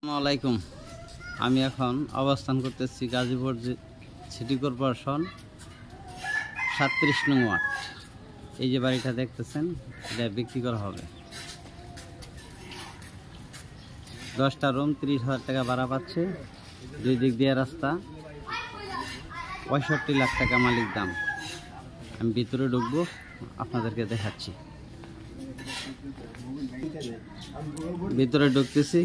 আসসালামাইকুম। আমি এখন অবস্থান করতেছি গাজীপুর সিটি কর্পোরেশন 37 নং ওয়ার্ড। এই যে বাড়িটা দেখতেছেন, এটা বিক্রি করা হবে। 10টা রুম, 30,000 টাকা ভাড়া পাচ্ছে। দুই দিক দিয়ে রাস্তা, 65 লাখ টাকা মালিক দাম। আমি ভিতরে ঢুকবো, আপনাদেরকে দেখাচ্ছি। ভিতরে ঢুকতেছি।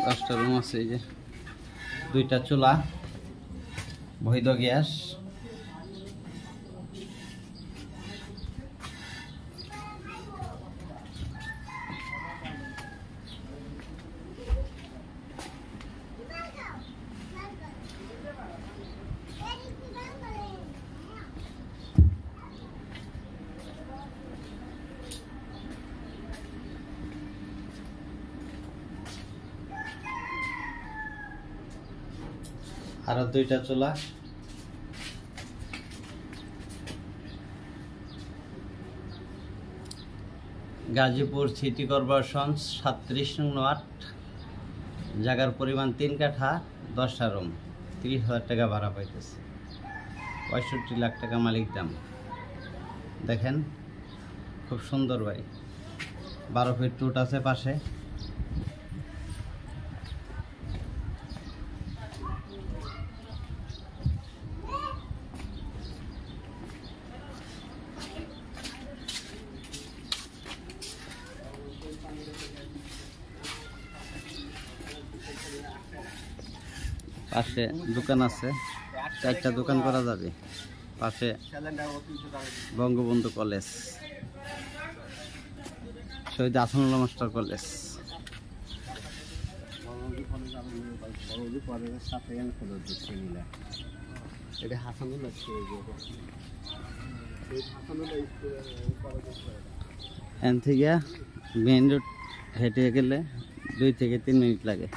10টা রুম আছে, এই যে 2টা চুলা, বৈধ গ্যাস, আরো 2টা চুলা। গাজীপুর সিটি কর্পোরেশন 37 নং ওয়ার্ড। জায়গার পরিমাণ 3 কাঠা, 10টা রুম, 30,000 টাকা ভাড়া পাইতেছে। 65 লাখ টাকা মালিক দাম। দেখেন, খুব সুন্দর বাড়ি। 12 ফিট রুট আছে পাশে। পাশে দোকান আছে, 4টা দোকান করা যাবে। পাশে বঙ্গবন্ধু কলেজ, শহীদ আসানুল্লাহ মাস্টার কলেজ। এখান থেকে মেইন রোড হেঁটে গেলে 2 থেকে 3 মিনিট লাগে।